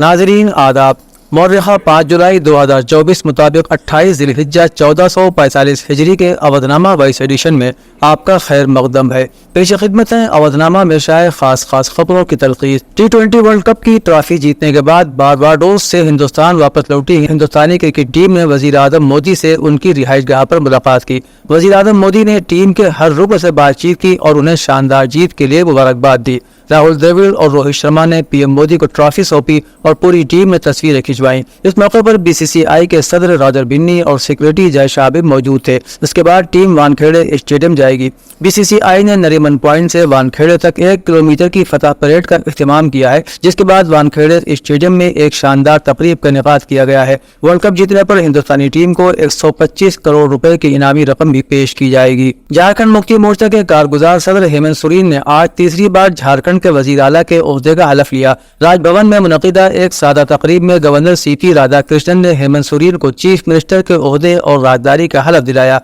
नाजरीन आदाब। मौर्रखा 5 जुलाई 2024 मुताबिक 28 ज़िलहिज्जा 1445 हिजरी के अवधनामा वाइस एडिशन में आपका खैर मकदम है। पेश खिदमत है अवधनामा में शाये खास खबरों की तलखीस। T20 वर्ल्ड कप की ट्रॉफी जीतने के बाद बारबाडोस से हिंदुस्तान वापस लौटी हिंदुस्तानी क्रिकेट टीम ने वजीर आजम मोदी से उनकी रिहाइश गाह पर मुलाकात की। वजीर आजम मोदी ने टीम के हर रुकन से बातचीत की और उन्हें शानदार जीत के लिए मुबारकबाद दी। राहुल द्रविड़ और रोहित शर्मा ने पीएम मोदी को ट्रॉफी सौंपी और पूरी टीम ने तस्वीरें खिंचवाई। इस मौके पर बीसीसीआई के सदर रॉजर बिन्नी और सेक्रेटरी जय शाह भी मौजूद थे। इसके बाद टीम वानखेड़े स्टेडियम जाएगी। बीसीसीआई ने नरीमन पॉइंट से वानखेड़े तक 1 किलोमीटर की फतह परेड का इख्तिमाम किया है, जिसके बाद वानखेड़े स्टेडियम में एक शानदार तकरीब का इनेकाद किया गया है। वर्ल्ड कप जीतने पर हिंदुस्तानी टीम को 125 करोड़ रुपए की इनामी रकम भी पेश की जाएगी। झारखंड मुक्ति मोर्चा के कारगुजार सदर हेमंत सोरेन ने आज तीसरी बार झारखंड के वजीर आला के ओहदे का हलफ लिया। राजभवन में मुनक़िदा एक सादा तकरीब में गवर्नर सीपी राधाकृष्णन ने हेमंत सोरेन को चीफ मिनिस्टर के ओहदे और राजदारी का हलफ दिलाया।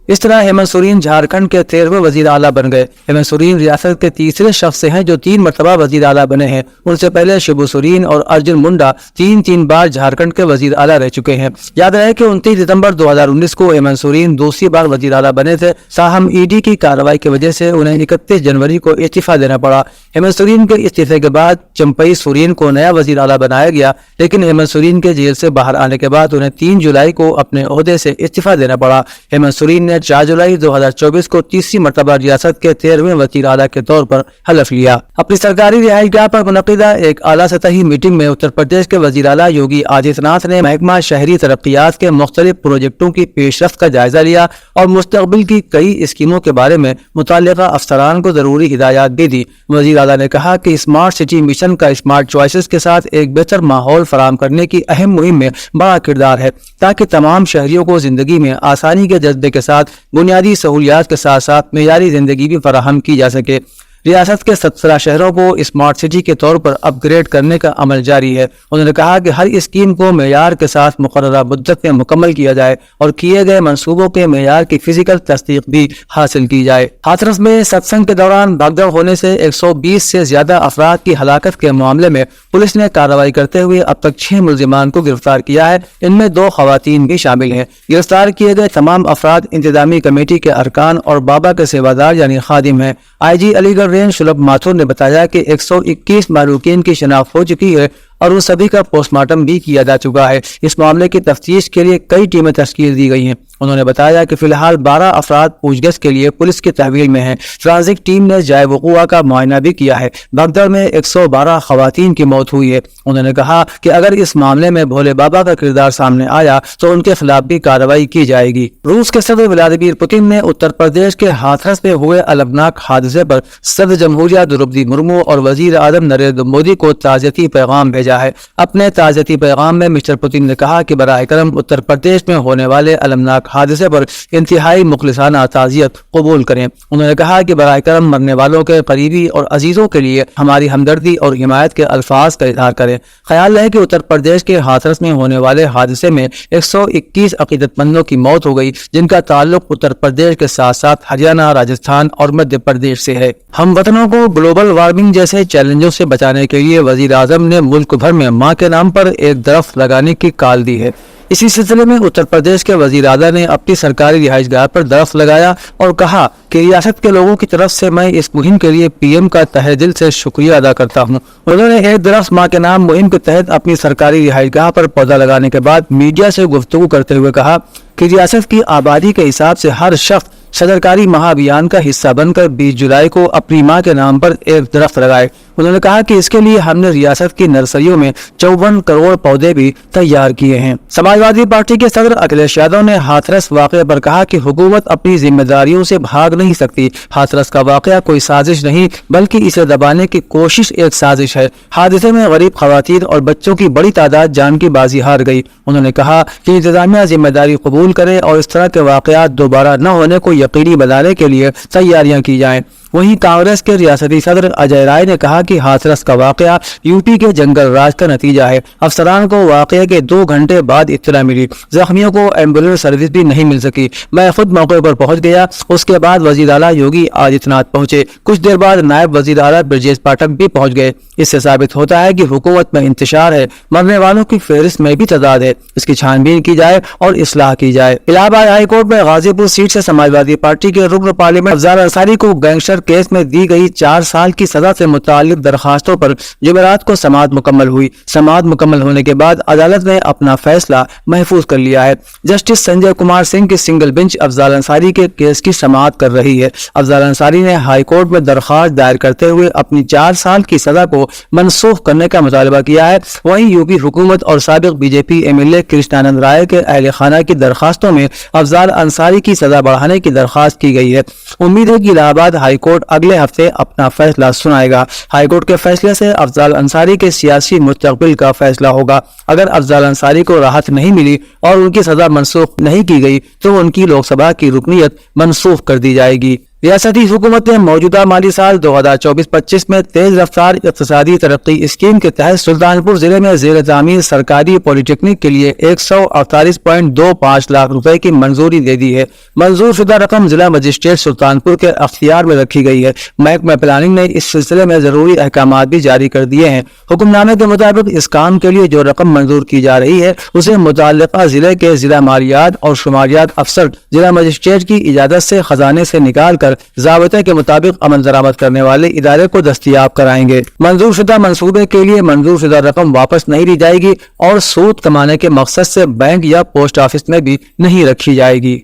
इस तरह हेमंत सोरेन झारखंड के 13वें वजीर आला बन गए। हेमंत सोरेन रियासत के तीसरे शख्स हैं जो 3 मरतबा वजीर आला बने हैं। उनसे पहले शिबू सोरेन और अर्जुन मुंडा 3 बार झारखंड के वजीर आला रह चुके हैं। याद रहे कि 29 दिसंबर 2019 को हेमंत सोरेन दूसरी बार वजीर आला बने थे। साहम ईडी की कार्रवाई की वजह से उन्हें 31 जनवरी को इस्तीफा देना पड़ा। हेमंत सोरेन के इस्तीफे के बाद चंपई सोरेन को नया वजीर आला बनाया गया, लेकिन हेमंत सोरेन के जेल से बाहर आने के बाद उन्हें 3 जुलाई को अपने ओहदे से इस्तीफा देना पड़ा। हेमंत सोरेन ने 4 जुलाई 2024 को तीसरी मरतबा रियासत के 13वें वजीर आला के तौर पर हलफ लिया। अपनी सरकारी रिहाइशगाह पर मुनक़िदा एक आला सतही मीटिंग में उत्तर प्रदेश के वजीर आला योगी आदित्यनाथ ने महकमा शहरी तरक्कियात के मुख्तलिफ प्रोजेक्टों की पेशरफ्त का जायजा लिया और मुस्तक़बिल की कई स्कीमों के बारे में मुतल्लिका अफसरान को जरूरी हिदायत भी दी। वजीर आला ने कहा कि स्मार्ट सिटी मिशन का स्मार्ट चॉइसेस के साथ एक बेहतर माहौल फराहम करने की अहम मुहिम में बड़ा किरदार है, ताकि तमाम शहरियों को जिंदगी में आसानी के जज्बे के साथ बुनियादी सहूलियात के साथ साथ मेयारी जिंदगी भी फराहम की जा सके। रियासत के 17 शहरों को स्मार्ट सिटी के तौर पर अपग्रेड करने का अमल जारी है। उन्होंने कहा कि हर स्कीम को मेयार के साथ मुकर्ररा मुद्दत में मुकम्मल किया जाए और किए गए मंसूबों के मेयार की फिजिकल तस्दीक भी हासिल की जाए। हाथरस में सत्संग के दौरान भगदड़ होने से 120 से ज्यादा अफराद की हलाकत के मामले में पुलिस ने कार्रवाई करते हुए अब तक 6 मुल्जिमान को गिरफ्तार किया है। इनमें 2 खवातीन भी शामिल हैं। गिरफ्तार किए गए तमाम अफराद इंतजामी कमेटी के अरकान और बाबा के सेवादार यानी खादिम हैं। IG अलीगढ़ रेंज शुलभ माथुर ने बताया कि 121 मारूकीन की शिनाख्त हो चुकी है और उन सभी का पोस्टमार्टम भी किया जा चुका है। इस मामले की तफ्तीश के लिए कई टीमें तश्कील दी गई हैं। उन्होंने बताया कि फिलहाल 12 अफराद पूछगिछ के लिए पुलिस की तहवील में हैं। ट्रांजिट टीम ने जाए वक़ूआ का मुआयना भी किया है। भगदड़ में 112 खवातीन की मौत हुई है। उन्होंने कहा कि अगर इस मामले में भोले बाबा का किरदार सामने आया तो उनके खिलाफ भी कार्रवाई की जाएगी। रूस के सदर व्लादिमीर पुतिन ने उत्तर प्रदेश के हाथरस में हुए अलमनाक हादसे पर सदर जमहूरिया द्रौपदी मुर्मू और वजीर आजम नरेंद्र मोदी को ताज़ियती पैगाम भेजा है। अपने ताज़ियती पैगाम में मिस्टर पुतिन ने कहा कि बराए करम उत्तर प्रदेश में होने वाले अलमनाक हादसे पर इंतहाई मुखलिसाना ताज़ियत कबूल करें। उन्होंने कहा कि बराए करम मरने वालों के करीबी और अजीजों के लिए हमारी हमदर्दी और हिमायत के अल्फाज का इजहार करें। ख्याल है कि उत्तर प्रदेश के हाथरस में होने वाले हादसे में 121 अकीदतमंदों की मौत हो गई, जिनका ताल्लुक उत्तर प्रदेश के साथ साथ हरियाणा, राजस्थान और मध्य प्रदेश से है। हम वतनों को ग्लोबल वार्मिंग जैसे चैलेंजों से बचाने के लिए वजीर आजम ने मुल्क भर में माँ के नाम पर एक दरख्त लगाने की कॉल दी है। इसी सिलसिले में उत्तर प्रदेश के वजीर आला ने अपनी सरकारी रिहाइशगाह पर दरख्त लगाया और कहा कि रियासत के लोगों की तरफ से मैं इस मुहिम के लिए पीएम का तहे दिल से शुक्रिया अदा करता हूं। उन्होंने एक दरख्त माँ के नाम मुहिम के तहत अपनी सरकारी रिहाइशगाह पर पौधा लगाने के बाद मीडिया से गुफ्तगू करते हुए कहा कि रियासत की आबादी के हिसाब से हर शख्स सदरकारी महाअभियान का हिस्सा बनकर 20 जुलाई को अपनी माँ के नाम पर एक दरख्त लगाए। उन्होंने कहा कि इसके लिए हमने रियासत की नर्सरियों में 54 करोड़ पौधे भी तैयार किए हैं। समाजवादी पार्टी के सदर अखिलेश यादव ने हाथरस वाक़े पर कहा कि हुकूमत अपनी जिम्मेदारियों से भाग नहीं सकती। हाथरस का वाक़या कोई साजिश नहीं बल्कि इसे दबाने की कोशिश एक साजिश है। हादसे में गरीब खवातीन और बच्चों की बड़ी तादाद जान की बाजी हार गई। उन्होंने कहा कि इंतजामिया जिम्मेदारी कबूल करे और इस तरह के वाक़यात दोबारा न होने को यकीनी बनाने के लिए तैयारियां की जाएं। वहीं कांग्रेस के रियासती सदर अजय राय ने कहा कि हाथरस का वाकया यूपी के जंगल राज का नतीजा है। अफसरान को वाकये के 2 घंटे बाद इत्तला मिली। जख्मियों को एम्बुलेंस सर्विस भी नहीं मिल सकी। मैं खुद मौके पर पहुंच गया। उसके बाद वजीर आला योगी आदित्यनाथ पहुंचे। कुछ देर बाद नायब वजीर आला ब्रजेश पाठक भी पहुंच गए। इससे साबित होता है कि हुकूमत में इंतशार है। मरने वालों की फहरिस्त में भी तादाद है। इसकी छानबीन की जाए और इस्लाह की जाए। इलाहाबाद हाई कोर्ट में गाजीपुर सीट से समाजवादी पार्टी के रुकन पार्लियामेंट अफजाल अंसारी को गैंगस्टर केस में दी गई 4 साल की सजा से मुताल्लिक दरखास्तों पर जुमेरात को समाअत मुकम्मल हुई। समाअत मुकम्मल होने के बाद अदालत ने अपना फैसला महफूज कर लिया है। जस्टिस संजय कुमार सिंह की सिंगल बेंच अफजाल अंसारी के केस की समाअत कर रही है। अफजाल अंसारी ने हाई कोर्ट में दरखास्त दायर करते हुए अपनी 4 साल की सजा को मनसूख करने का मुतालबा किया है। वहीं यूपी हुकूमत और साबिक बीजेपी एमएलए कृष्णानंद राय के अहले खाना की दरखास्तों में अफजाल अंसारी की सजा बढ़ाने की दरखास्त की गई है। उम्मीद है कि इलाहाबाद हाई कोर्ट अगले हफ्ते अपना फैसला सुनाएगा। हाई कोर्ट के फैसले से अफजाल अंसारी के सियासी मुस्तकबिल का फैसला होगा। अगर अफजाल अंसारी को राहत नहीं मिली और उनकी सजा मनसूख नहीं की गई तो उनकी लोकसभा की रुकनीयत मनसूख कर दी जाएगी। रियासती हुकूमत ने मौजूदा माली साल 2024-25 में तेज रफ्तार इक़्तिसादी तरक्की स्कीम के तहत सुल्तानपुर जिले में ज़ेर तामीर सरकारी पॉलिटेक्निक के लिए 148.25 लाख रुपए की मंजूरी दे दी है। मंजूर शुदा रकम जिला मजिस्ट्रेट सुल्तानपुर के अख्तियार में रखी गई है। महकमा प्लानिंग ने इस सिलसिले में जरूरी अहकामात भी जारी कर दिए हैं। हुक्मनामे के मुताबिक इस काम के लिए जो रकम मंजूर की जा रही है उसे मुताल्लिका जिले के जिला मालियात और शुमारियात अफसर जिला मजिस्ट्रेट की इजाजत से खजाने से निकाल कर ज़ाबते के मुताबिक अमल दरामद करने वाले इदारे को दस्तयाब कराएंगे। मंजूर शुदा मंसूबे के लिए मंजूर शुदा रकम वापस नहीं ली जाएगी और सूद कमाने के मकसद से बैंक या पोस्ट ऑफिस में भी नहीं रखी जाएगी।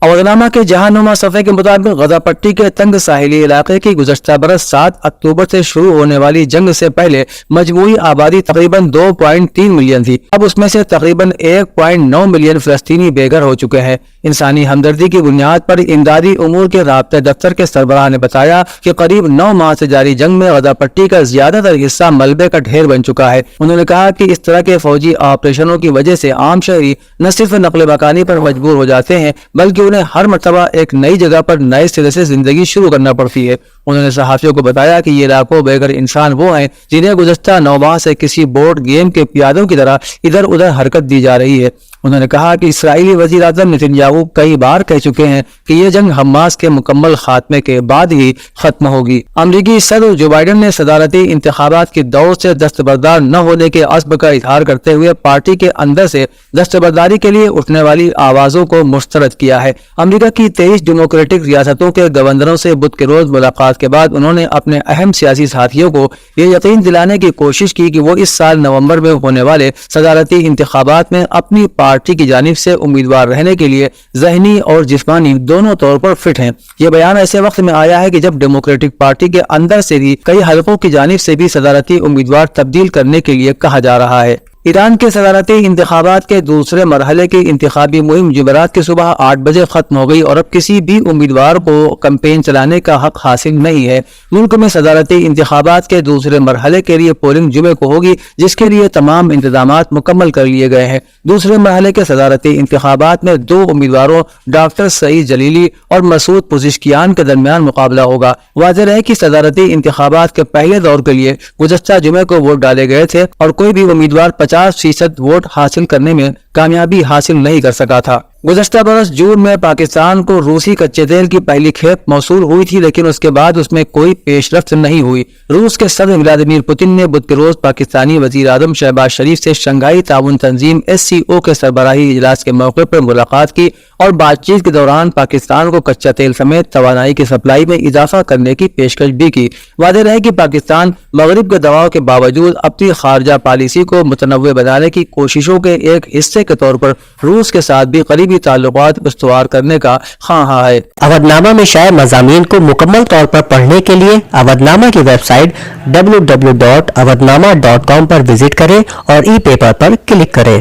अवधनामा के जहानुमा सफ़े के मुताबिक गजा पट्टी के तंग साहिली इलाके की गुज़श्ता बरस 7 अक्टूबर से शुरू होने वाली जंग से पहले मजमूई आबादी तकरीबन 2.3 मिलियन थी। अब उसमें से तकरीबन 1.9 मिलियन फ़लस्तीनी बेघर हो चुके हैं। इंसानी हमदर्दी की बुनियाद पर इमदादी उमूर के राब्ता दफ्तर के सरबराह ने बताया कि करीब 9 माह से जारी जंग में गजा पट्टी का ज्यादातर हिस्सा मलबे का ढेर बन चुका है। उन्होंने कहा कि इस तरह के फौजी ऑपरेशनों की वजह से आम शहरी न सिर्फ नकल मकानी पर मजबूर हो जाते हैं बल्कि उन्हें हर मरतबा एक नई जगह पर नए सिरे से जिंदगी शुरू करना पड़ती है। उन्होंने सहाफियों को बताया कि ये लाखों बेघर इंसान वो हैं जिन्हें गुज़श्ता 9 माह से किसी बोर्ड गेम के पियादों की तरह इधर उधर हरकत दी जा रही है। उन्होंने कहा कि इसराइली वज़ीर आज़म नेतन्याहू कई बार कह चुके हैं कि ये जंग हमास के मुकम्मल खात्मे के बाद ही खत्म होगी। अमरीकी सदर जो बाइडन ने सदारती इंतखाबात की दौड़ से दस्तबरदार न होने के अज़्म का इजहार करते हुए पार्टी के अंदर से दस्तबरदारी के लिए उठने वाली आवाजों को मुस्तरद किया है। अमरीका की 23 डेमोक्रेटिक रियासतों के गवर्नरों से बुध के रोज मुलाकात के बाद उन्होंने अपने अहम सियासी साथियों को ये यकीन दिलाने की कोशिश की कि वो इस साल नवंबर में होने वाले सदारती इंतखाबात में अपनी पार्टी की जानिब से उम्मीदवार रहने के लिए ज़हनी और जिस्मानी दोनों तौर पर फिट हैं। ये बयान ऐसे वक्त में आया है कि जब डेमोक्रेटिक पार्टी के अंदर से भी कई हलकों की जानिब से भी सदारती उम्मीदवार तब्दील करने के लिए कहा जा रहा है। ईरान के सदारती इंतखाबात के दूसरे मरहले की इंतखाबी मुहिम जुमेरात की सुबह 8 बजे खत्म हो गई और अब किसी भी उम्मीदवार को कैंपेन चलाने का हक हासिल नहीं है। मुल्क में सदारती इंतखाबात के दूसरे मरहले के लिए पोलिंग जुमे को होगी, जिसके लिए तमाम इंतजामात मुकम्मल कर लिए गए हैं। दूसरे मरहले के सदारती इंतखाबात में 2 उम्मीदवारों डॉक्टर सईद जलीली और मसूद पुजिशकियान के दरमियान मुकाबला होगा। वाज़ेह है कि सदारती इंतखाबात के पहले दौर के लिए गुज़श्ता जुमे को वोट डाले गए थे और कोई भी उम्मीदवार 50% वोट हासिल करने में कामयाबी हासिल नहीं कर सका था। गुज़श्ता बरस जून में पाकिस्तान को रूसी कच्चे तेल की पहली खेप मौसूल हुई थी, लेकिन उसके बाद उसमें कोई पेशरफ्त नहीं हुई। रूस के सदर व्लादिमीर पुतिन ने बुध के रोज पाकिस्तानी वज़ीर आज़म शहबाज शरीफ से शंघाई ताउन तंजीम SCO के सरबराही इजलास के मौके पर मुलाकात की और बातचीत के दौरान पाकिस्तान को कच्चा तेल समेत तवानाई की सप्लाई में इजाफा करने की पेशकश भी की। वाज़ेह रहे कि पाकिस्तान मगरिब के दबाव के बावजूद अपनी खारजा पॉलिसी को मुतनव्वे बनाने की कोशिशों के एक हिस्से के तौर पर रूस के साथ भी करीबी ताल्लुकात इस्तवार करने का ख़्वाह है। अवधनामा में शाये मज़ामीन को मुकम्मल तौर पर पढ़ने के लिए अवधनामा की वेबसाइट www.awadhnama.com पर विजिट करें और ई पेपर पर क्लिक करें।